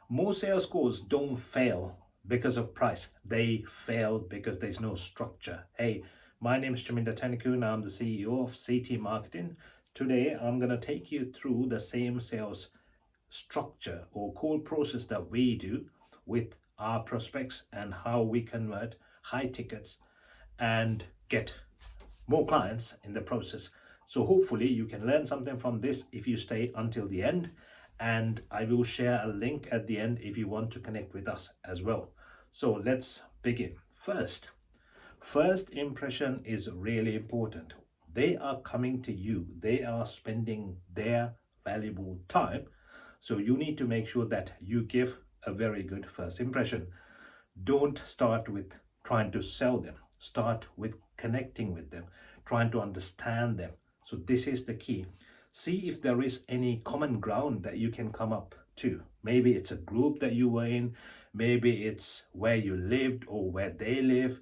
Most sales calls don't fail because of price. They fail because there's no structure. Hey, my name is Chaminda Taniku and I'm the CEO of CT Marketing. Today, I'm going to take you through the same sales structure or call process that we do with our prospects and how we convert high tickets and get more clients in the process. So hopefully you can learn something from this if you stay until the end, and I will share a link at the end if you want to connect with us as well. So let's begin. First impression is really important. They are coming to you, they are spending their valuable time, so you need to make sure that you give a very good first impression. Don't start with trying to sell them. Start with connecting with them, trying to understand them. So this is the key. See if there is any common ground that you can come up to. Maybe it's a group that you were in, maybe it's where you lived or where they live,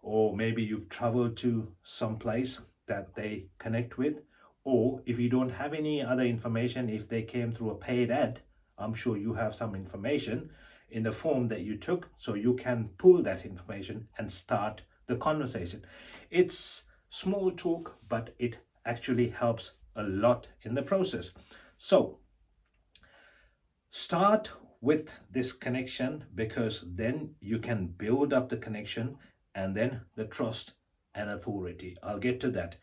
or maybe you've traveled to some place that they connect with. Or if you don't have any other information, if they came through a paid ad, I'm sure you have some information in the form that you took, so you can pull that information and start the conversation. It's small talk, but it actually helps a lot in the process. So start with this connection, because then you can build up the connection and then the trust and authority. I'll get to that.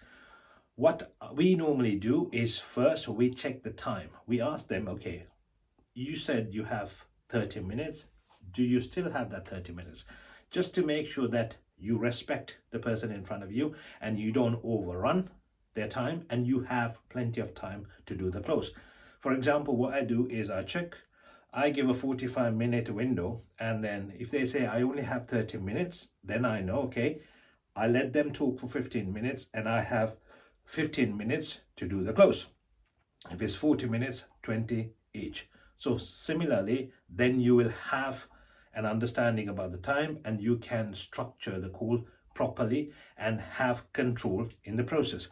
What we normally do is first we check the time. We ask them, okay, you said you have 30 minutes. Do you still have that 30 minutes? Just to make sure that you respect the person in front of you and you don't overrun their time and you have plenty of time to do the close. For example, what I do is I check, I give a 45-minute window, and then if they say I only have 30 minutes, then I know, okay, I let them talk for 15 minutes and I have 15 minutes to do the close. If it's 40 minutes, 20 each. So similarly, then you will have an understanding about the time and you can structure the call properly and have control in the process.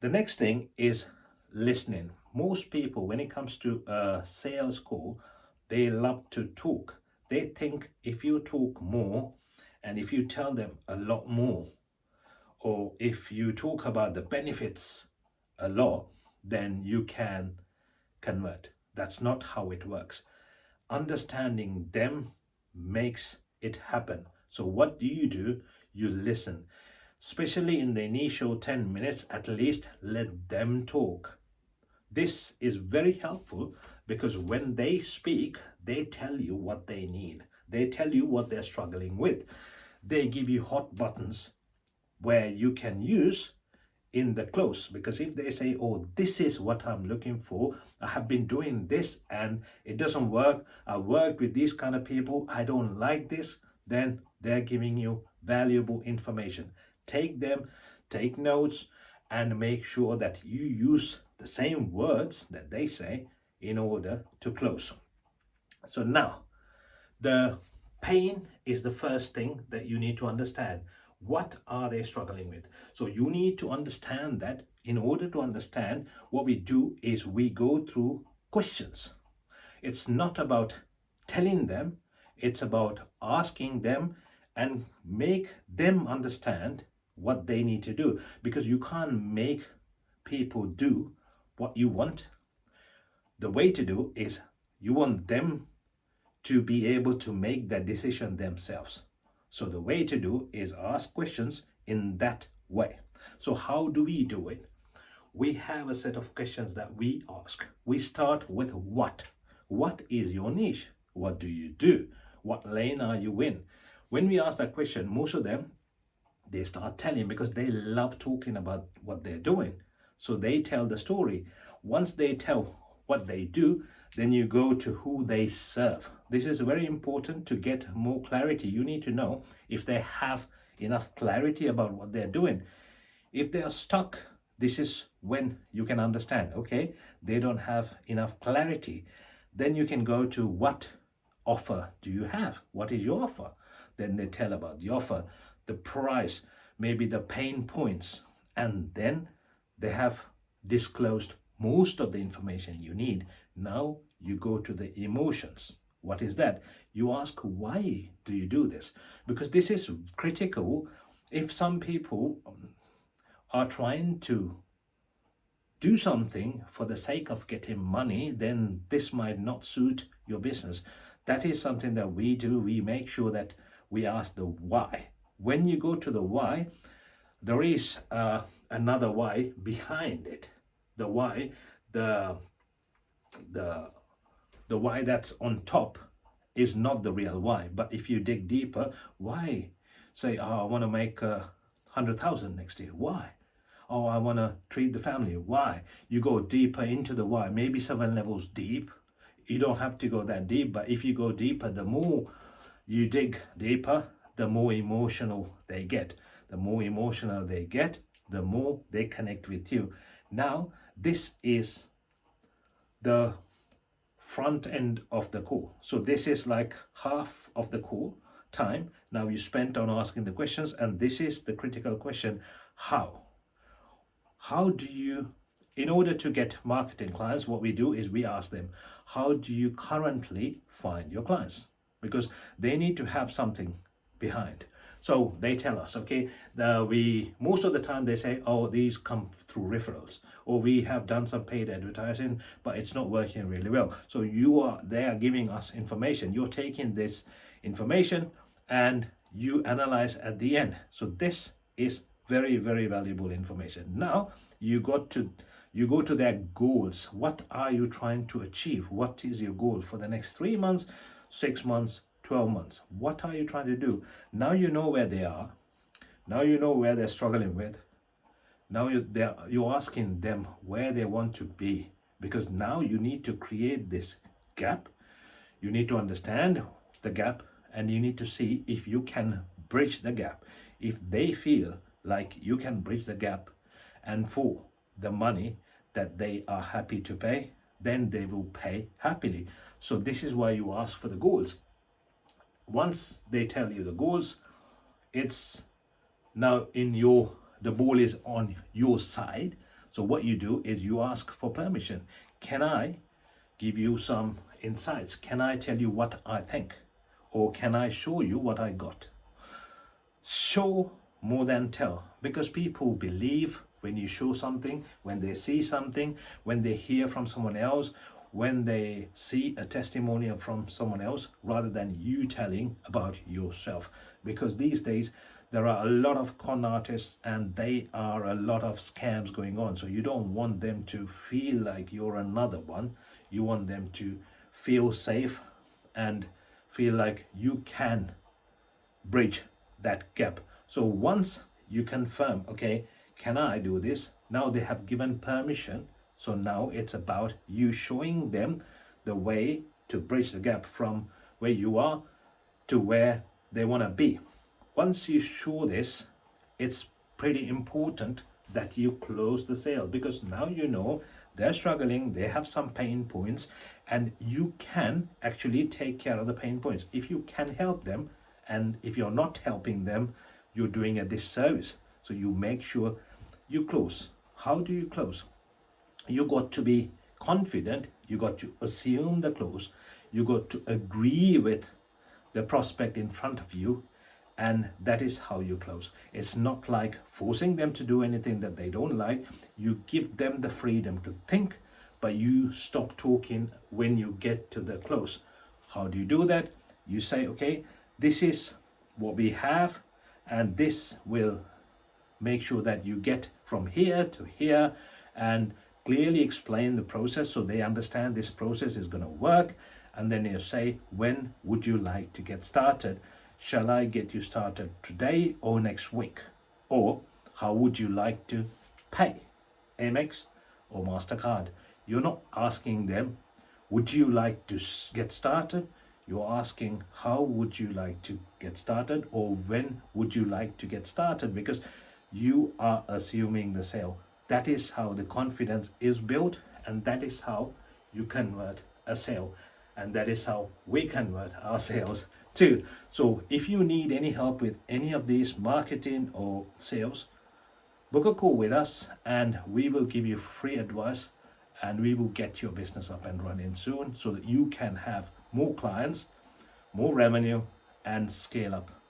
The next thing is listening. Most people, when it comes to a sales call, they love to talk. They think if you talk more and if you tell them a lot more, or if you talk about the benefits a lot, then you can convert. That's not how it works. Understanding them makes it happen. So what do? You listen. Especially in the initial 10 minutes, at least let them talk. This is very helpful because when they speak, they tell you what they need. They tell you what they're struggling with. They give you hot buttons where you can use in the close, because if they say, oh, this is what I'm looking for, I have been doing this and it doesn't work, I worked with these kind of people, I don't like this, then they're giving you valuable information. Take them, take notes, and make sure that you use the same words that they say in order to close. So now, the pain is the first thing that you need to understand. What are they struggling with? So you need to understand that. In order to understand, what we do is we go through questions. It's not about telling them, it's about asking them and make them understand what they need to do, because you can't make people do what you want. The way to do is you want them to be able to make that decision themselves. So the way to do is ask questions in that way. So how do we do it? We have a set of questions that we ask. We start with what? What is your niche? What do you do? What lane are you in? When we ask that question, most of them, they start telling, because they love talking about what they're doing. So they tell the story. Once they tell what they do, then you go to who they serve. This is very important to get more clarity. You need to know if they have enough clarity about what they're doing. If they are stuck, this is when you can understand, okay, they don't have enough clarity. Then you can go to what offer do you have? What is your offer? Then they tell about the offer, the price, maybe the pain points, and then they have disclosed most of the information you need. Now you go to the emotions. What is that? You ask, why do you do this? Because this is critical. If some people are trying to do something for the sake of getting money, then this might not suit your business. That is something that we do. We make sure that we ask the why. When you go to the why, there is another why behind it. The why, the the the why that's on top is not the real why. But if you dig deeper, why? Say, oh, I want to make 100,000 next year. Why? Oh, I want to treat the family. Why? You go deeper into the why, maybe 7 levels deep. You don't have to go that deep, but if you go deeper, the more you dig deeper, the more emotional they get. The more emotional they get, the more they connect with you. Now, this is the front end of the call. So this is like half of the call time now you spent on asking the questions, and this is the critical question: how do you, in order to get marketing clients, what we do is we ask them, how do you currently find your clients? Because they need to have something behind. So they tell us, okay, we most of the time they say, oh, these come through referrals, or we have done some paid advertising, but it's not working really well. So they are giving us information. You're taking this information and you analyze at the end. So this is very, very valuable information. Now you go to their goals. What are you trying to achieve? What is your goal for the next 3 months, 6 months, 12 months? What are you trying to do? Now you know where they are. Now you know where they're struggling with. Now you're asking them where they want to be, because now you need to create this gap. You need to understand the gap, and you need to see if you can bridge the gap. If they feel like you can bridge the gap and for the money that they are happy to pay, then they will pay happily. So this is why you ask for the goals. Once they tell you the goals, it's now the ball is on your side. So what you do is you ask for permission. Can I give you some insights? Can I tell you what I think? Or can I show you what I got? Show more than tell, because people believe when you show something, when they see something, when they hear from someone else, when they see a testimonial from someone else, rather than you telling about yourself. Because these days there are a lot of con artists and they are a lot of scams going on. So you don't want them to feel like you're another one. You want them to feel safe and feel like you can bridge that gap. So once you confirm, okay, can I do this? Now they have given permission. So now it's about you showing them the way to bridge the gap from where you are to where they want to be. Once you show this, it's pretty important that you close the sale, because now you know they're struggling, they have some pain points, and you can actually take care of the pain points. If you can help them, and if you're not helping them, you're doing a disservice. So you make sure you close. How do you close? You got to be confident, you got to assume the close, you got to agree with the prospect in front of you, and that is how you close. It's not like forcing them to do anything that they don't like. You give them the freedom to think, but you stop talking when you get to the close. How do you do that? You say, okay, this is what we have, and this will make sure that you get from here to here, and clearly explain the process so they understand this process is going to work. And then you say, when would you like to get started? Shall I get you started today or next week? Or how would you like to pay? Amex or MasterCard? You're not asking them, would you like to get started? You're asking, how would you like to get started, or when would you like to get started? Because you are assuming the sale. That is how the confidence is built, and that is how you convert a sale. And that is how we convert our sales too. So if you need any help with any of these marketing or sales, book a call with us and we will give you free advice, and we will get your business up and running soon so that you can have more clients, more revenue, and scale up